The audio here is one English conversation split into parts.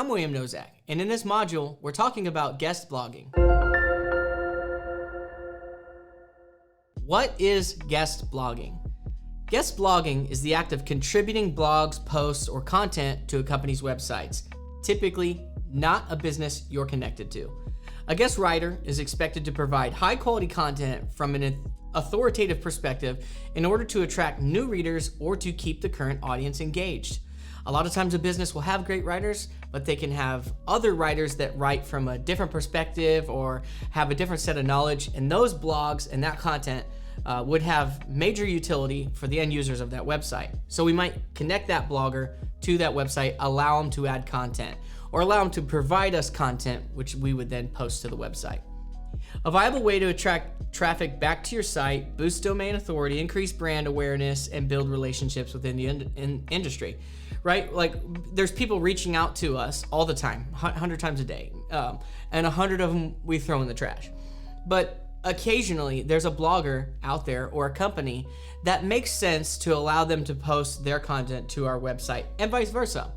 I'm William Nozak, and in this module, we're talking about guest blogging. What is guest blogging? Guest blogging is the act of contributing blogs, posts, or content to a company's websites, typically not a business you're connected to. A guest writer is expected to provide high-quality content from an authoritative perspective in order to attract new readers or to keep the current audience engaged. A lot of times a business will have great writers, but they can have other writers that write from a different perspective or have a different set of knowledge, and those blogs and that content would have major utility for the end users of that website. So we might connect that blogger to that website, allow them to add content, or allow them to provide us content, which we would then post to the website. A viable way to attract traffic back to your site, boost domain authority, increase brand awareness, and build relationships within the industry, right? Like there's people reaching out to us all the time, 100 times a day, and 100 of them we throw in the trash. But occasionally there's a blogger out there or a company that makes sense to allow them to post their content to our website and vice versa.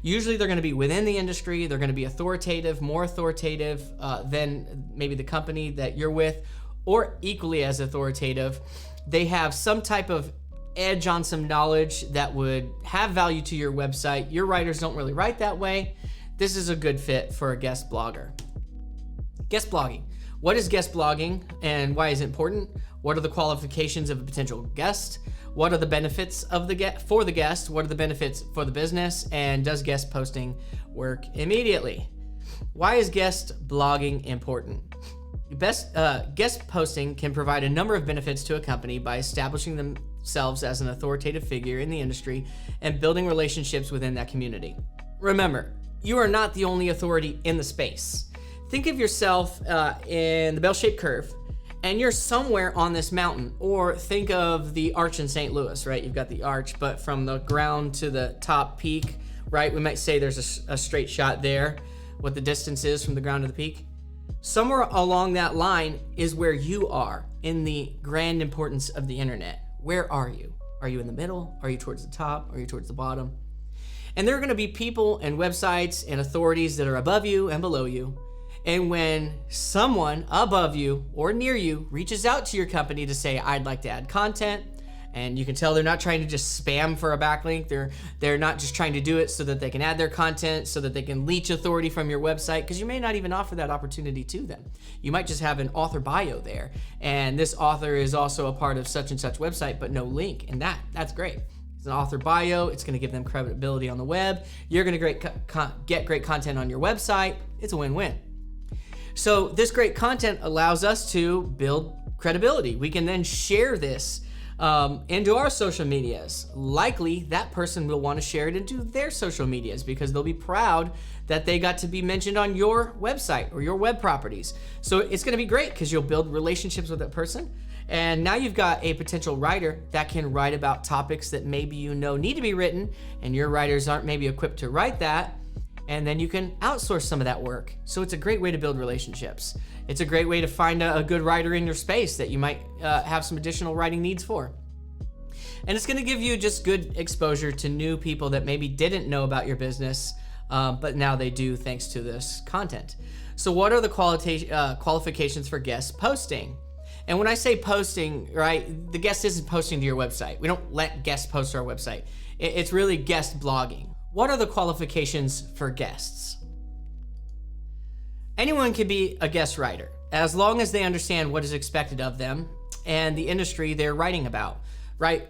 Usually they're going to be within the industry, they're going to be authoritative, more authoritative than maybe the company that you're with, or equally as authoritative. They have some type of edge on some knowledge that would have value to your website. Your writers don't really write that way. This is a good fit for a guest blogger. Guest blogging. What is guest blogging and why is it important? What are the qualifications of a potential guest? What are the benefits of for the guest? What are the benefits for the business? And does guest posting work immediately? Why is guest blogging important? Guest posting can provide a number of benefits to a company by establishing themselves as an authoritative figure in the industry and building relationships within that community. Remember, you are not the only authority in the space. Think of yourself in the bell-shaped curve, and you're somewhere on this mountain. Or think of the arch in St. Louis, right? You've got the arch, but from the ground to the top peak, right? We might say there's a straight shot there, what the distance is from the ground to the peak. Somewhere along that line is where you are in the grand importance of the internet. Where are you? Are you in the middle? Are you towards the top? Are you towards the bottom? And there are going to be people and websites and authorities that are above you and below you. And when someone above you or near you reaches out to your company to say, I'd like to add content, and you can tell they're not trying to just spam for a backlink. They're not just trying to do it so that they can add their content, so that they can leech authority from your website, because you may not even offer that opportunity to them. You might just have an author bio there, and this author is also a part of such and such website, but no link, and that's great. It's an author bio. It's going to give them credibility on the web. You're going to get great content on your website. It's a win-win. So this great content allows us to build credibility. We can then share this into our social medias. Likely that person will want to share it into their social medias because they'll be proud that they got to be mentioned on your website or your web properties. So it's going to be great because you'll build relationships with that person. And now you've got a potential writer that can write about topics that maybe you know need to be written, and your writers aren't maybe equipped to write that. And then you can outsource some of that work. So it's a great way to build relationships. It's a great way to find a good writer in your space that you might have some additional writing needs for. And it's going to give you just good exposure to new people that maybe didn't know about your business, but now they do thanks to this content. So what are the qualifications for guest posting? And when I say posting, right, the guest isn't posting to your website. We don't let guests post to our website. It's really guest blogging. What are the qualifications for guests? Anyone can be a guest writer, as long as they understand what is expected of them and the industry they're writing about, right?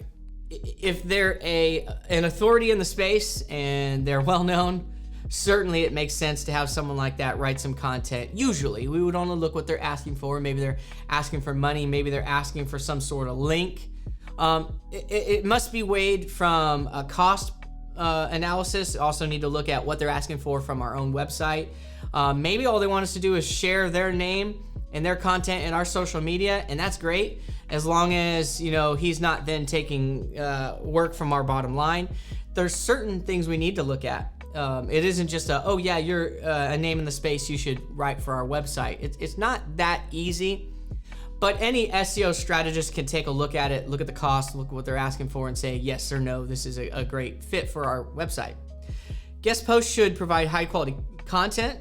If they're an authority in the space and they're well known, certainly it makes sense to have someone like that write some content. Usually, we would only look what they're asking for. Maybe they're asking for money. Maybe they're asking for some sort of link. It must be weighed from a cost analysis. Also need to look at what they're asking for from our own website. Maybe all they want us to do is share their name and their content in our social media, and that's great, as long as he's not then taking work from our bottom line. There's certain things we need to look at. It isn't just oh yeah, you're a name in the space, you should write for our website. It's not that easy. But any SEO strategist can take a look at it, look at the cost, look at what they're asking for, and say yes or no, this is a great fit for our website. Guest posts should provide high quality content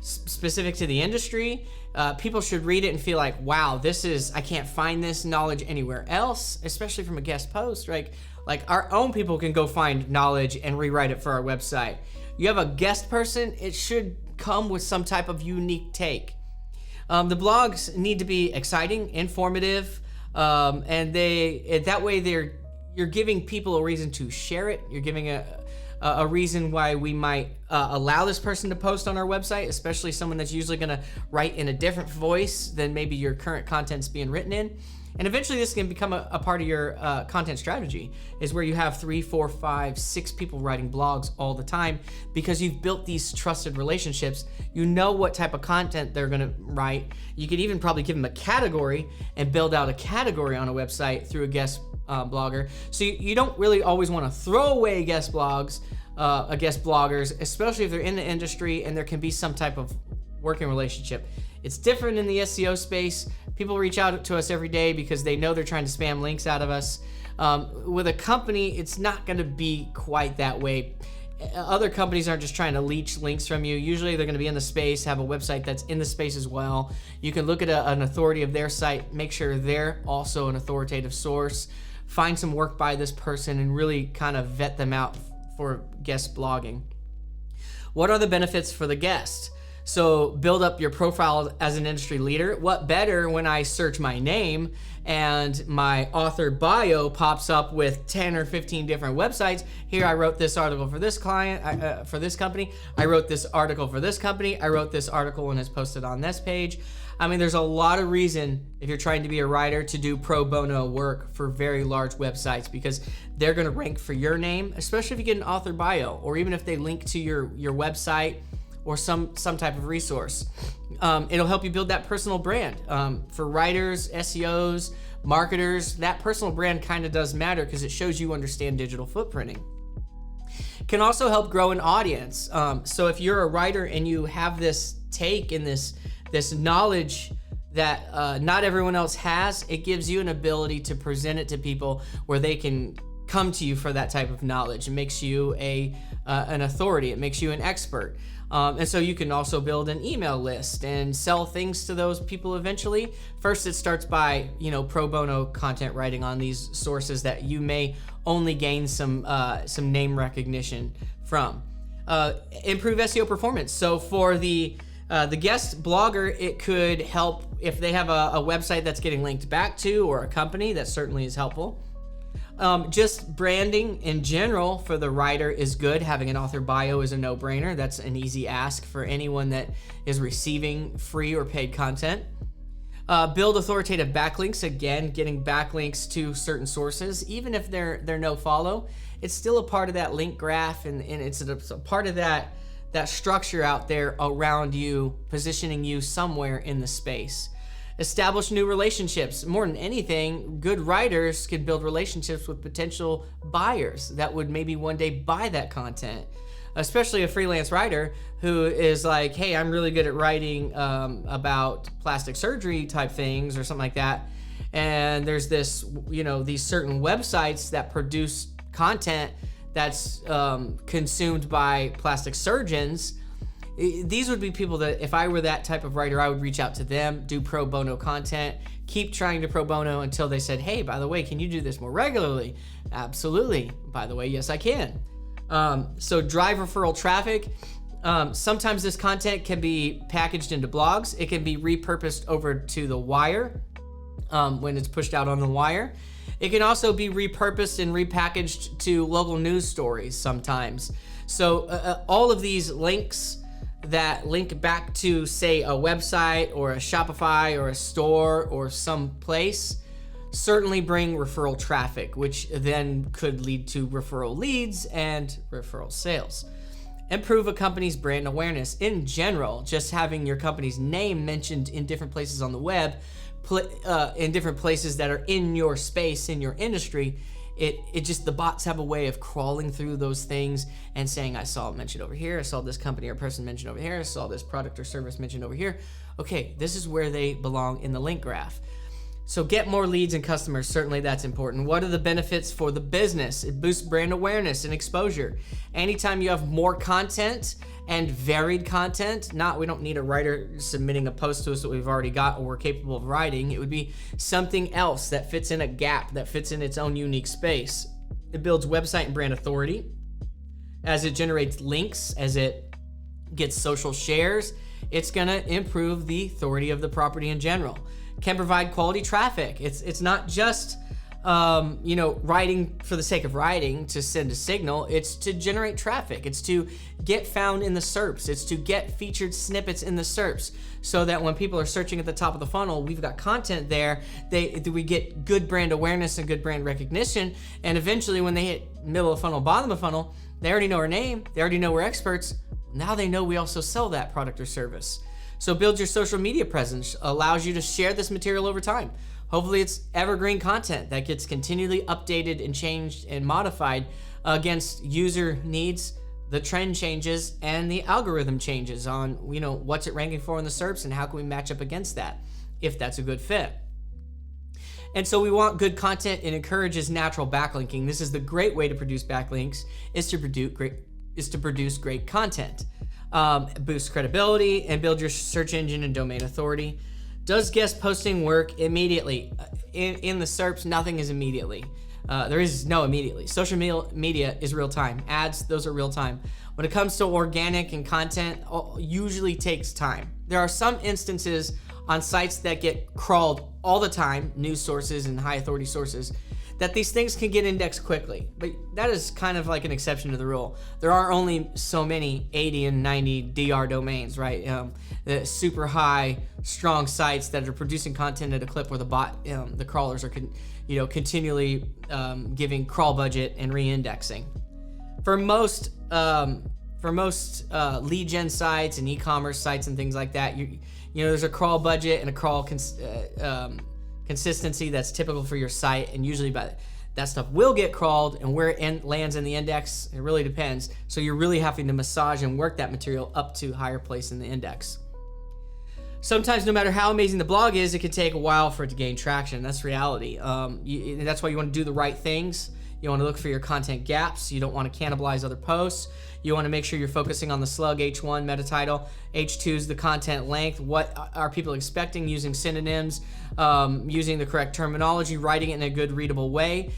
specific to the industry. People should read it and feel like, wow, I can't find this knowledge anywhere else, especially from a guest post, right? Like our own people can go find knowledge and rewrite it for our website. You have a guest person, it should come with some type of unique take. The blogs need to be exciting, informative, and that way you're giving people a reason to share it. You're giving a reason why we might allow this person to post on our website, especially someone that's usually going to write in a different voice than maybe your current content's being written in. And eventually this can become a part of your content strategy, is where you have 3, 4, 5, 6 people writing blogs all the time because you've built these trusted relationships. You know what type of content they're gonna write. You could even probably give them a category and build out a category on a website through a guest blogger. So you don't really always wanna throw away guest bloggers, especially if they're in the industry and there can be some type of working relationship. It's different in the SEO space. People reach out to us every day because they know they're trying to spam links out of us. With a company, it's not gonna be quite that way. Other companies aren't just trying to leech links from you. Usually they're gonna be in the space, have a website that's in the space as well. You can look at an authority of their site, make sure they're also an authoritative source, find some work by this person and really kind of vet them out for guest blogging. What are the benefits for the guest? So build up your profile as an industry leader. What better when I search my name and my author bio pops up with 10 or 15 different websites. Here I wrote this article for this client, for this company. I wrote this article for this company. I wrote this article and it's posted on this page. I mean, there's a lot of reason if you're trying to be a writer to do pro bono work for very large websites, because they're gonna rank for your name, especially if you get an author bio, or even if they link to your website or some type of resource. It'll help you build that personal brand. For writers, SEOs, marketers, that personal brand kind of does matter because it shows you understand digital footprinting. Can also help grow an audience. So if you're a writer and you have this take and this knowledge that not everyone else has, it gives you an ability to present it to people where they can come to you for that type of knowledge. It makes you an authority. It makes you an expert. And so you can also build an email list and sell things to those people eventually. First, it starts by, pro bono content writing on these sources that you may only gain some name recognition from. Improve SEO performance. So for the guest blogger, it could help if they have a website that's getting linked back to, or a company. That certainly is helpful. Just branding in general for the writer is good. Having an author bio is a no-brainer. That's an easy ask for anyone that is receiving free or paid content. Build authoritative backlinks. Again, getting backlinks to certain sources, even if they're no follow, it's still a part of that link graph, and it's a part of that structure out there around you, positioning you somewhere in the space. Establish new relationships. More than anything, good writers can build relationships with potential buyers that would maybe one day buy that content. Especially a freelance writer who is like, hey, I'm really good at writing about plastic surgery type things or something like that. And there's this, these certain websites that produce content that's consumed by plastic surgeons. These would be people that, if I were that type of writer, I would reach out to them, do pro bono content, keep trying to pro bono until they said, hey, by the way, can you do this more regularly? Absolutely. By the way, yes, I can. So drive referral traffic. Sometimes this content can be packaged into blogs. It can be repurposed over to the wire when it's pushed out on the wire. It can also be repurposed and repackaged to local news stories sometimes. So all of these links that link back to, say, a website or a Shopify or a store or some place certainly bring referral traffic, which then could lead to referral leads and referral sales. Improve a company's brand awareness. In general, just having your company's name mentioned in different places on the web, in different places that are in your space, in your industry, it just, the bots have a way of crawling through those things and saying, I saw it mentioned over here, I saw this company or person mentioned over here, I saw this product or service mentioned over here. Okay, this is where they belong in the link graph. So get more leads and customers. Certainly that's important. What are the benefits for the business? It boosts brand awareness and exposure. Anytime you have more content and varied content, we don't need a writer submitting a post to us that we've already got or we're capable of writing. It would be something else that fits in a gap, that fits in its own unique space. It builds website and brand authority as it generates links, as it gets social shares. It's gonna improve the authority of the property in general. Can provide quality traffic. It's not just writing for the sake of writing to send a signal. It's to generate traffic. It's to get found in the SERPs. It's to get featured snippets in the SERPs, so that when people are searching at the top of the funnel, we've got content there. We get good brand awareness and good brand recognition, and eventually when they hit middle of the funnel, bottom of the funnel, they already know our name. They already know we're experts. Now they know we also sell that product or service. So build your social media presence, allows you to share this material over time. Hopefully it's evergreen content that gets continually updated and changed and modified against user needs, the trend changes, and the algorithm changes on what's it ranking for in the SERPs and how can we match up against that if that's a good fit. And so we want good content. It encourages natural backlinking. This is the great way to produce backlinks, is to produce great content. Boost credibility and build your search engine and domain authority. Does guest posting work immediately? In the SERPs, nothing is immediately. There is no immediately. Social media is real time. Ads, those are real time. When it comes to organic and content, usually takes time. There are some instances on sites that get crawled all the time, news sources and high authority sources, that these things can get indexed quickly, but that is kind of like an exception to the rule. There are only so many 80 and 90 DR domains, right? The super high, strong sites that are producing content at a clip where the crawlers are continually giving crawl budget and re-indexing. For most lead gen sites and e-commerce sites and things like that, there's a crawl budget and a crawl consistency that's typical for your site, and usually that stuff will get crawled, and where it lands in the index, it really depends. So you're really having to massage and work that material up to higher place in the index. Sometimes, no matter how amazing the blog is, it can take a while for it to gain traction. That's reality. That's why you want to do the right things. You want to look for your content gaps. You don't want to cannibalize other posts. You want to make sure you're focusing on the slug, H1, meta title. H2 is the content length. What are people expecting, using synonyms, using the correct terminology, writing it in a good readable way,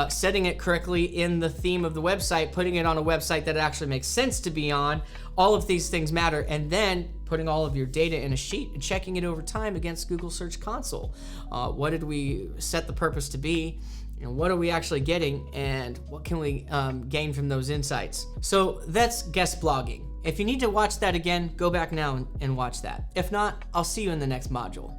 setting it correctly in the theme of the website, putting it on a website that it actually makes sense to be on. All of these things matter. And then putting all of your data in a sheet and checking it over time against Google Search Console. What did we set the purpose to be? What are we actually getting, and what can we gain from those insights? So that's guest blogging. If you need to watch that again, go back now and watch that. If not, I'll see you in the next module.